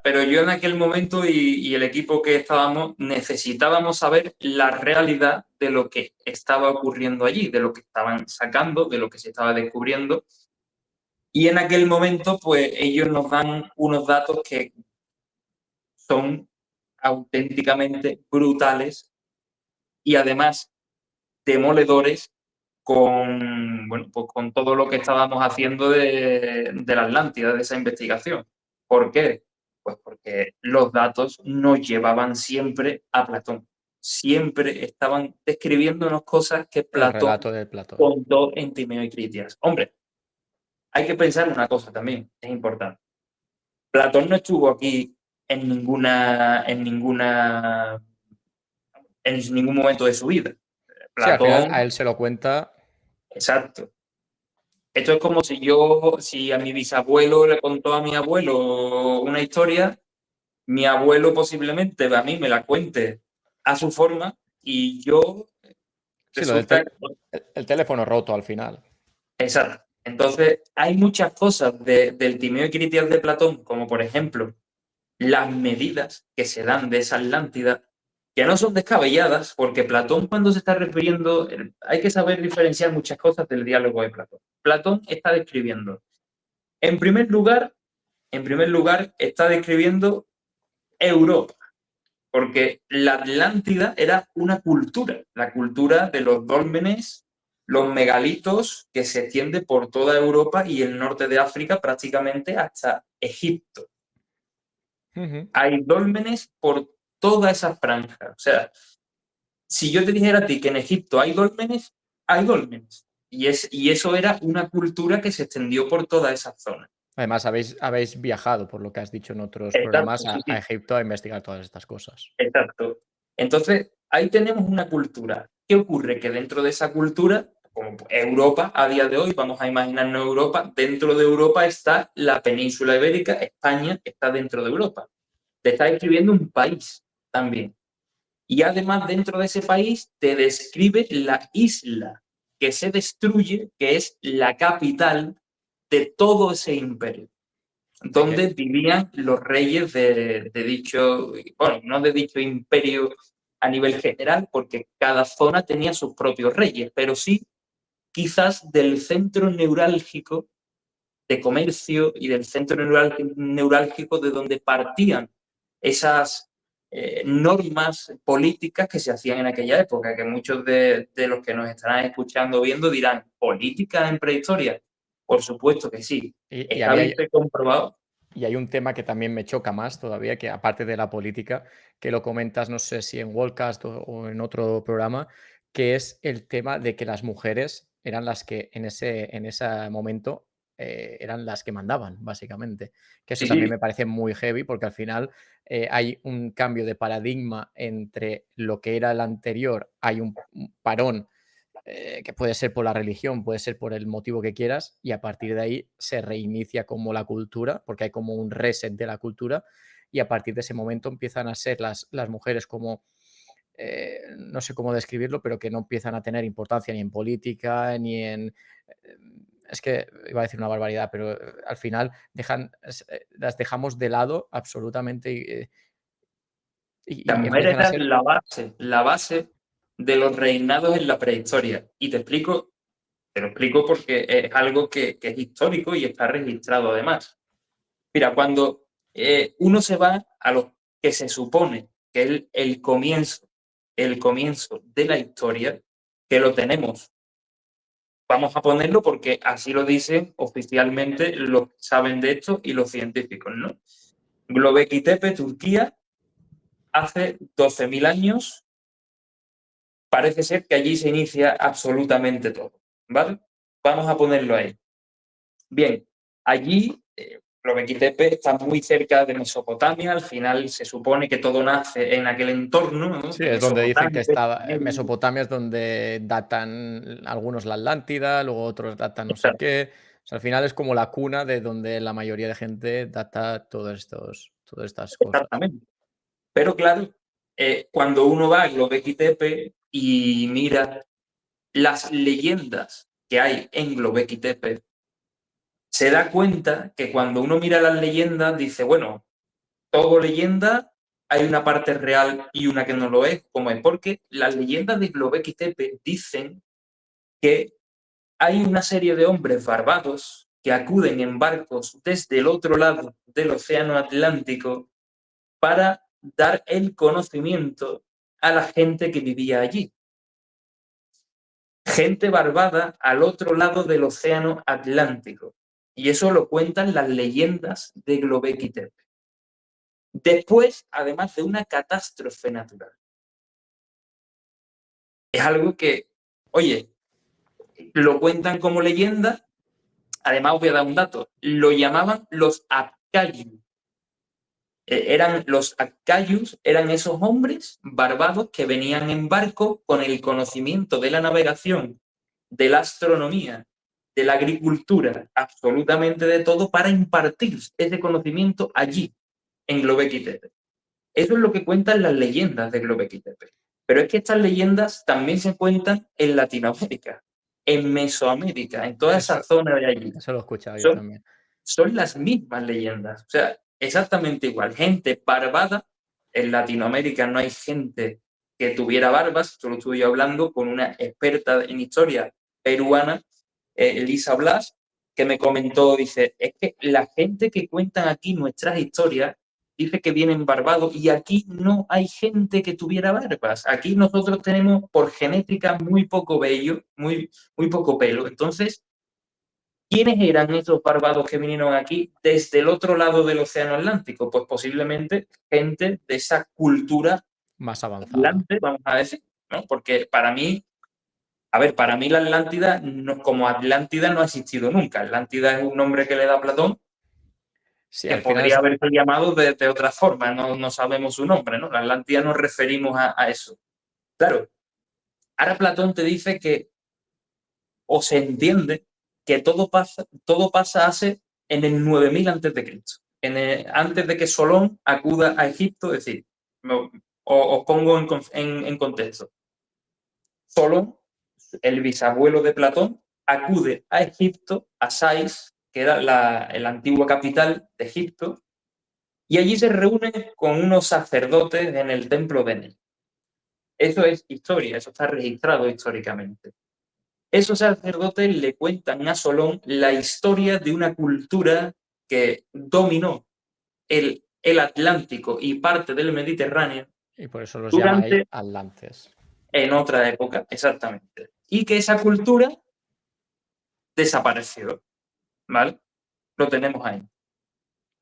pero yo en aquel momento y el equipo que estábamos necesitábamos saber la realidad de lo que estaba ocurriendo allí, de lo que estaban sacando, de lo que se estaba descubriendo. Y en aquel momento, pues ellos nos dan unos datos que son auténticamente brutales y además demoledores con, bueno, pues con todo lo que estábamos haciendo de la Atlántida, de esa investigación. ¿Por qué? Pues porque los datos nos llevaban siempre a Platón. Siempre estaban describiéndonos cosas que El Platón relato de Platón. contó en Timeo y Critias. Hombre, hay que pensar una cosa también, es importante. Platón no estuvo aquí en ningún momento de su vida. Sí, al final a Platón, él se lo cuenta. exacto. Esto es como si a mi bisabuelo le contó a mi abuelo una historia, mi abuelo posiblemente a mí me la cuente a su forma y yo Sí, lo del resulta... el teléfono roto al final. Exacto. Entonces, hay muchas cosas del Timeo y Critias de Platón, como por ejemplo las medidas que se dan de esa Atlántida, que no son descabelladas, porque Platón cuando se está refiriendo, hay que saber diferenciar muchas cosas del diálogo de Platón. Platón está describiendo, en primer lugar, está describiendo Europa, porque la Atlántida era una cultura, la cultura de los dólmenes, los megalitos, que se extiende por toda Europa y el norte de África prácticamente hasta Egipto. Ujú. Hay dólmenes por toda esa franja. O sea, si yo te dijera a ti que en Egipto hay dólmenes, hay dólmenes. Y eso era una cultura que se extendió por toda esa zona. Además, habéis viajado, por lo que has dicho en otros programas, Exacto, sí, a sí. Egipto a investigar todas estas cosas. Exacto. Entonces, ahí tenemos una cultura. ¿Qué ocurre? Que dentro de esa cultura, como Europa a día de hoy, vamos a imaginarnos Europa, dentro de Europa está la península ibérica, España está dentro de Europa. Te está describiendo un país también. Y además dentro de ese país te describe la isla que se destruye, que es la capital de todo ese imperio, Ok. donde vivían los reyes de dicho, bueno, no de dicho imperio a nivel general, porque cada zona tenía sus propios reyes, pero sí quizás del centro neurálgico de comercio y del centro neurálgico de donde partían esas normas políticas que se hacían en aquella época, que muchos de los que nos estarán escuchando o viendo dirán, ¿política en prehistoria? Por supuesto que sí. Y Está visto y comprobado. y hay un tema que también me choca más todavía, que aparte de la política, que lo comentas, no sé si en Worldcast o en otro programa, que es el tema de que las mujeres eran las que en ese momento eran las que mandaban, básicamente. Que eso Sí, también sí, me parece muy heavy porque al final hay un cambio de paradigma entre lo que era el anterior, hay un parón que puede ser por la religión, puede ser por el motivo que quieras, y a partir de ahí se reinicia como la cultura, porque hay como un reset de la cultura, y a partir de ese momento empiezan a ser las mujeres como, no sé cómo describirlo, pero que no empiezan a tener importancia ni en política, ni en... Es que iba a decir una barbaridad, pero al final las dejamos de lado absolutamente las y mujeres empiezan a eran ser... la base de los reinados en la prehistoria. Y te lo explico porque es algo que es histórico y está registrado además. Mira, cuando uno se va a lo que se supone que es el comienzo de la historia, que lo tenemos, vamos a ponerlo porque así lo dicen oficialmente los que saben de esto y los científicos, ¿no? Göbekli Tepe, Turquía, hace 12.000 años, parece ser que allí se inicia absolutamente todo, ¿vale? Vamos a ponerlo ahí. Bien, allí Göbekli Tepe está muy cerca de Mesopotamia, al final se supone que todo nace en aquel entorno, ¿no? Sí, De es donde dicen que Mesopotamia. estaba Mesopotamia, es donde datan algunos la Atlántida, luego otros datan no sé qué. O sea, al final es como la cuna de donde la mayoría de gente data todas estas cosas. Exactamente. Pero claro, cuando uno va a Göbekli Tepe y mira las leyendas que hay en Göbekli Tepe, se da cuenta que cuando uno mira las leyendas dice, bueno, todo leyenda, hay una parte real y una que no lo es, como es, porque las leyendas de Göbekli Tepe dicen que hay una serie de hombres barbados que acuden en barcos desde el otro lado del océano Atlántico para dar el conocimiento a la gente que vivía allí. Gente barbada al otro lado del océano Atlántico. Y eso lo cuentan las leyendas de Göbekli Tepe. Después, además de una catástrofe natural. Es algo que, oye, lo cuentan como leyenda. Además, os voy a dar un dato. Lo llamaban los Akkayus. Los Akkayus eran esos hombres barbados que venían en barco con el conocimiento de la navegación, de la astronomía, de la agricultura, absolutamente de todo, para impartir ese conocimiento allí, en Göbekli Tepe. Eso es lo que cuentan las leyendas de Göbekli Tepe. Pero es que estas leyendas también se cuentan en Latinoamérica, en Mesoamérica, en toda esa zona de allí. Eso lo he escuchado yo Son, también. son las mismas leyendas. O sea, exactamente igual. Gente barbada. En Latinoamérica no hay gente que tuviera barbas. Solo estuve yo hablando con una experta en historia peruana, Elisa Blas, que me comentó, dice, es que la gente que cuentan aquí nuestras historias dice que vienen barbados y aquí no hay gente que tuviera barbas. Aquí nosotros tenemos por genética muy poco vello, muy poco pelo. Entonces, ¿quiénes eran esos barbados que vinieron aquí desde el otro lado del océano Atlántico? Pues posiblemente gente de esa cultura Más avanzada. atlante, vamos a decir, ¿no? Porque para mí, a ver, para mí la Atlántida, como Atlántida no ha existido nunca. Atlántida es un nombre que le da Platón, Sí, que al final podría haberse llamado de otra forma, no sabemos su nombre, ¿no? La Atlántida nos referimos a eso. Claro, ahora Platón te dice que, o se entiende, que todo pasa hace en el 9000 antes de Cristo. Antes de que Solón acuda a Egipto, es decir, os pongo en contexto. Solón, el bisabuelo de Platón, acude a Egipto, a Sais, que era la antigua capital de Egipto, y allí se reúne con unos sacerdotes en el templo de Nil. Eso es historia, eso está registrado históricamente. Esos sacerdotes le cuentan a Solón la historia de una cultura que dominó el Atlántico y parte del Mediterráneo y por eso los llamáis durante, atlantes. en otra época, exactamente. Y que esa cultura desapareció, ¿vale? Lo tenemos ahí.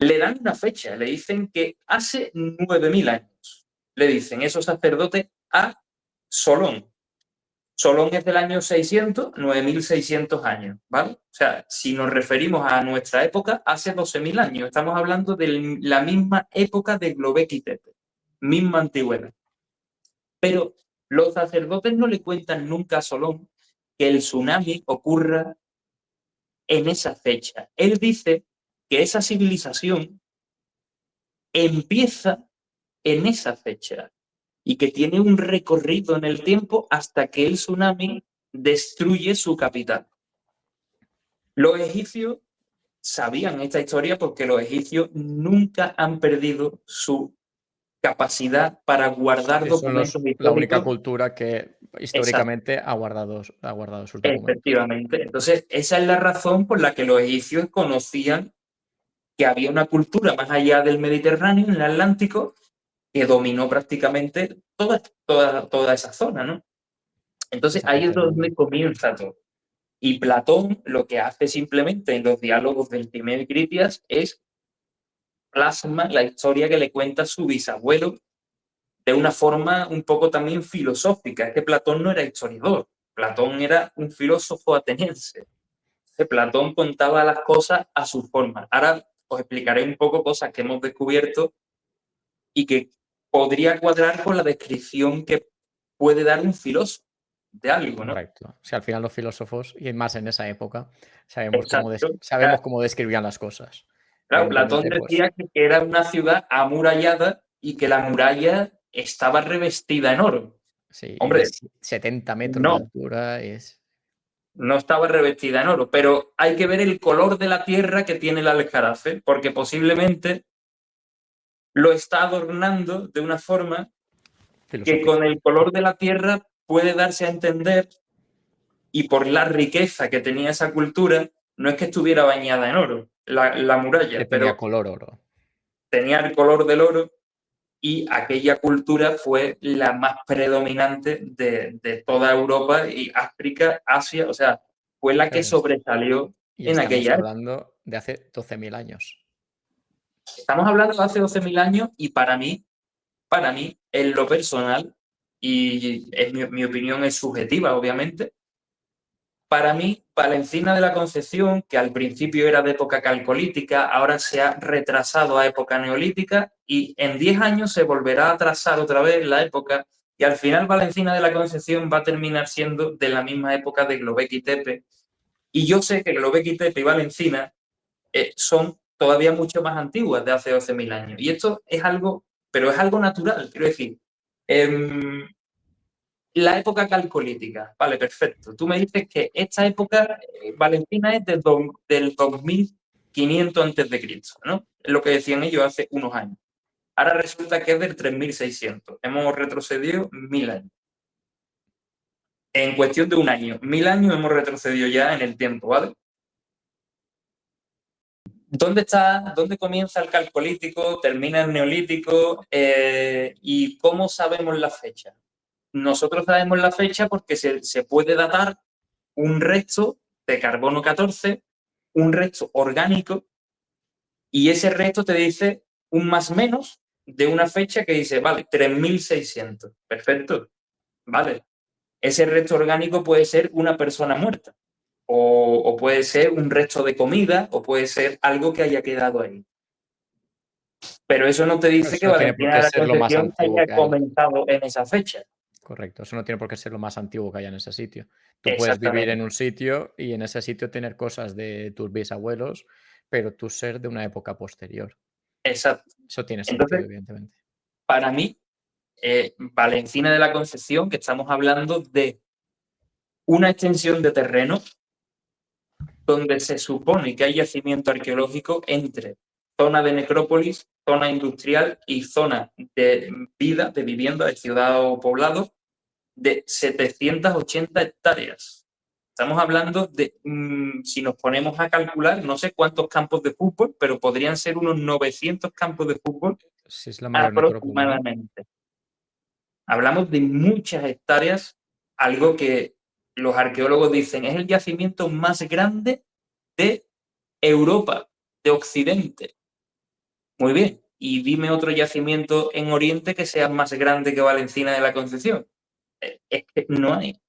Le dan una fecha, le dicen que hace 9000 años, le dicen esos sacerdotes a Solón. Solón es del año 600, 9600 años, ¿vale? O sea, si nos referimos a nuestra época, hace 12.000 años. Estamos hablando de la misma época de Göbekli Tepe, misma antigüedad. Pero los sacerdotes no le cuentan nunca a Solón que el tsunami ocurra en esa fecha. Él dice que esa civilización empieza en esa fecha y que tiene un recorrido en el tiempo hasta que el tsunami destruye su capital. Los egipcios sabían esta historia porque los egipcios nunca han perdido su capacidad para guardar Sí, son documentos la única históricos. cultura que Exacto, históricamente ha guardado sus documentos. efectivamente. Entonces, esa es la razón por la que los egipcios conocían que había una cultura más allá del Mediterráneo, en el Atlántico, que dominó prácticamente toda esa zona, ¿no? Entonces, Esa ahí es parte del mundo. donde comienza todo. Y Platón lo que hace simplemente en los diálogos del primer Critias es plasma la historia que le cuenta su bisabuelo de una forma un poco también filosófica. Es que Platón no era historiador, Platón era un filósofo ateniense. Platón contaba las cosas a su forma. Ahora os explicaré un poco cosas que hemos descubierto y que podría cuadrar con la descripción que puede dar un filósofo de algo, ¿no? Correcto. Si al final los filósofos, y más en esa época, Exacto. sabemos cómo describían las cosas. Claro, Platón Evidentemente, pues decía que era una ciudad amurallada y que la muralla estaba revestida en oro. sí, y de Hombre, 70 metros de no, altura es no estaba revestida en oro, pero hay que ver el color de la tierra que tiene el Aljarafe, porque posiblemente lo está adornando de una forma que Filosófico. con el color de la tierra puede darse a entender, y por la riqueza que tenía esa cultura, no es que estuviera bañada en oro, la Que muralla, tenía pero color oro. tenía el color del oro, y aquella cultura fue la más predominante de toda Europa y África, Asia, o sea, fue la que Claro, sobresalió y en estamos aquella época. hablando de hace 12.000 años. Estamos hablando de hace 12.000 años, y para mí, en lo personal, y es mi opinión es subjetiva, obviamente, para mí, Valencina de la Concepción, que al principio era de época calcolítica, ahora se ha retrasado a época neolítica, y en 10 años se volverá a atrasar otra vez la época, y al final Valencina de la Concepción va a terminar siendo de la misma época de Göbekli Tepe. Y yo sé que Göbekli Tepe y Valencina son todavía mucho más antiguas, de hace 12.000 años. Y esto es algo, pero es algo natural, quiero decir. La época calcolítica, vale, perfecto. Tú me dices que esta época, Valentina, es del 2500 antes de Cristo, ¿no? Es lo que decían ellos hace unos años. Ahora resulta que es del 3600. Hemos retrocedido 1000 años. En cuestión de un año, 1000 años hemos retrocedido ya en el tiempo, ¿vale? ¿Dónde comienza el calcolítico, termina el neolítico, y cómo sabemos la fecha? Nosotros sabemos la fecha porque se puede datar un resto de carbono 14, un resto orgánico, y ese resto te dice un más menos de una fecha que dice, vale, 3600. Perfecto, vale. Ese resto orgánico puede ser una persona muerta, o puede ser un resto de comida, o puede ser algo que haya quedado ahí. Pero eso no te dice Eso que no tiene por Valentina qué de la ser lo más Concepción antiguo haya que haya. comenzado en esa fecha. Correcto, eso no tiene por qué ser lo más antiguo que haya en ese sitio. Tú puedes vivir en Exactamente, un sitio y en ese sitio tener cosas de tus bisabuelos, pero tú ser de una época posterior. exacto. Eso tiene sentido, Entonces, evidentemente. para mí, Valentina de la Concepción, que estamos hablando de una extensión de terreno donde se supone que hay yacimiento arqueológico entre zona de necrópolis, zona industrial y zona de vida, de vivienda, de ciudad o poblado, de 780 hectáreas. Estamos hablando de, si nos ponemos a calcular, no sé cuántos campos de fútbol, pero podrían ser unos 900 campos de fútbol Si es la mayor necrópolis, ¿no? aproximadamente. Hablamos de muchas hectáreas, algo que los arqueólogos dicen es el yacimiento más grande de Europa, de Occidente. Muy bien. Y dime otro yacimiento en Oriente que sea más grande que Valencina de la Concepción. Es que no hay.